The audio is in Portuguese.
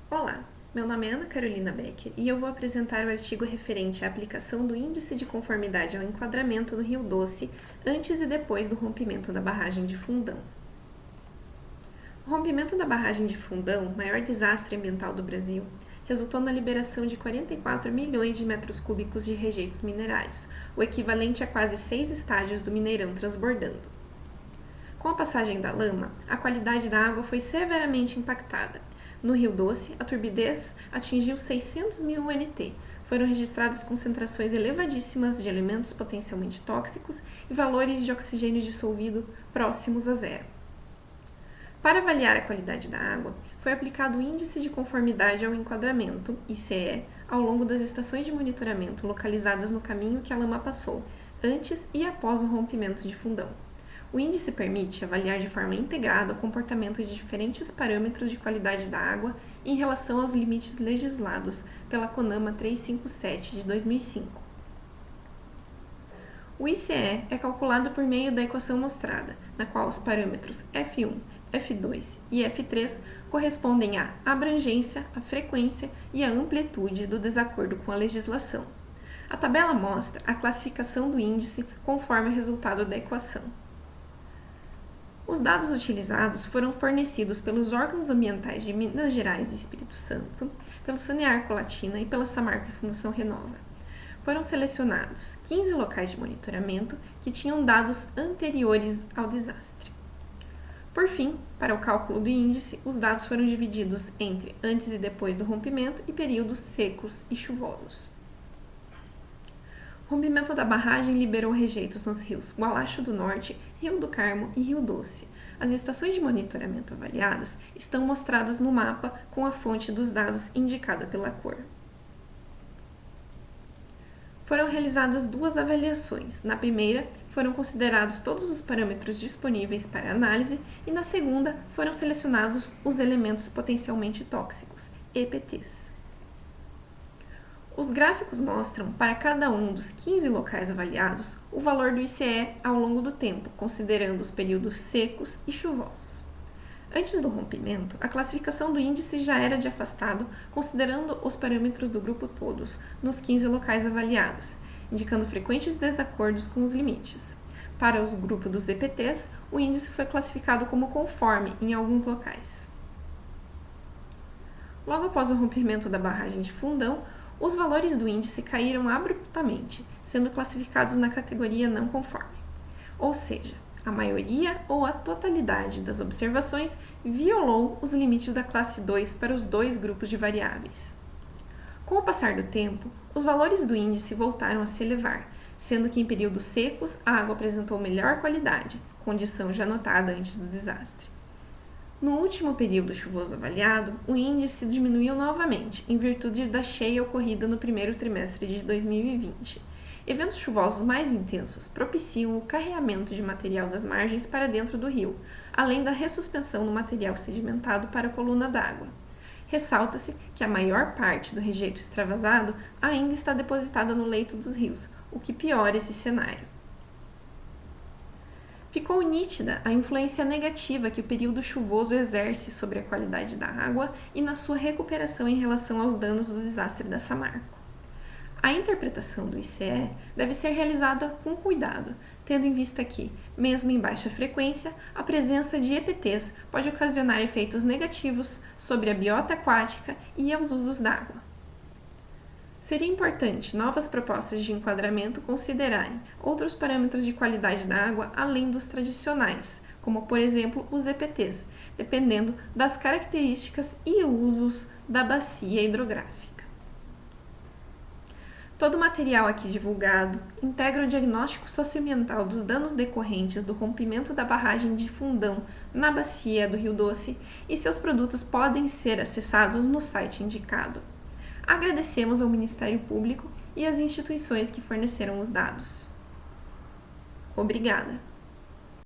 Olá, meu nome é Ana Carolina Becker e eu vou apresentar o artigo referente à aplicação do Índice de Conformidade ao Enquadramento no Rio Doce antes e depois do rompimento da barragem de Fundão. O rompimento da barragem de Fundão, maior desastre ambiental do Brasil, resultou na liberação de 44 milhões de metros cúbicos de rejeitos minerários, o equivalente a quase 6 estádios do Mineirão transbordando. Com a passagem da lama, a qualidade da água foi severamente impactada. No Rio Doce, a turbidez atingiu 600 mil UNT. Foram registradas concentrações elevadíssimas de elementos potencialmente tóxicos e valores de oxigênio dissolvido próximos a zero. Para avaliar a qualidade da água, foi aplicado o Índice de Conformidade ao Enquadramento, ICE, ao longo das estações de monitoramento localizadas no caminho que a lama passou, antes e após o rompimento de Fundão. O índice permite avaliar de forma integrada o comportamento de diferentes parâmetros de qualidade da água em relação aos limites legislados pela CONAMA 357 de 2005. O ICE é calculado por meio da equação mostrada, na qual os parâmetros F1, F2 e F3 correspondem à abrangência, à frequência e à amplitude do desacordo com a legislação. A tabela mostra a classificação do índice conforme o resultado da equação. Os dados utilizados foram fornecidos pelos órgãos ambientais de Minas Gerais e Espírito Santo, pelo Sanear Colatina e pela Samarco e Fundação Renova. Foram selecionados 15 locais de monitoramento que tinham dados anteriores ao desastre. Por fim, para o cálculo do índice, os dados foram divididos entre antes e depois do rompimento e períodos secos e chuvosos. O rompimento da barragem liberou rejeitos nos rios Gualacho do Norte, Rio do Carmo e Rio Doce. As estações de monitoramento avaliadas estão mostradas no mapa com a fonte dos dados indicada pela cor. Foram realizadas duas avaliações. Na primeira, foram considerados todos os parâmetros disponíveis para análise e na segunda, foram selecionados os elementos potencialmente tóxicos, EPTs. Os gráficos mostram, para cada um dos 15 locais avaliados, o valor do ICE ao longo do tempo, considerando os períodos secos e chuvosos. Antes do rompimento, a classificação do índice já era de afastado, considerando os parâmetros do grupo todos, nos 15 locais avaliados, indicando frequentes desacordos com os limites. Para o grupo dos EPTs, o índice foi classificado como conforme em alguns locais. Logo após o rompimento da barragem de Fundão, os valores do índice caíram abruptamente, sendo classificados na categoria não conforme. Ou seja, a maioria ou a totalidade das observações violou os limites da classe 2 para os dois grupos de variáveis. Com o passar do tempo, os valores do índice voltaram a se elevar, sendo que em períodos secos a água apresentou melhor qualidade, condição já notada antes do desastre. No último período chuvoso avaliado, o índice diminuiu novamente, em virtude da cheia ocorrida no primeiro trimestre de 2020. Eventos chuvosos mais intensos propiciam o carreamento de material das margens para dentro do rio, além da ressuspensão no material sedimentado para a coluna d'água. Ressalta-se que a maior parte do rejeito extravasado ainda está depositada no leito dos rios, o que piora esse cenário. Ficou nítida a influência negativa que o período chuvoso exerce sobre a qualidade da água e na sua recuperação em relação aos danos do desastre da Samarco. A interpretação do ICE deve ser realizada com cuidado, tendo em vista que, mesmo em baixa frequência, a presença de EPTs pode ocasionar efeitos negativos sobre a biota aquática e aos usos d'água. Seria importante novas propostas de enquadramento considerarem outros parâmetros de qualidade da água além dos tradicionais, como por exemplo os EPTs, dependendo das características e usos da bacia hidrográfica. Todo o material aqui divulgado integra o diagnóstico socioambiental dos danos decorrentes do rompimento da barragem de Fundão na bacia do Rio Doce e seus produtos podem ser acessados no site indicado. Agradecemos ao Ministério Público e às instituições que forneceram os dados. Obrigada!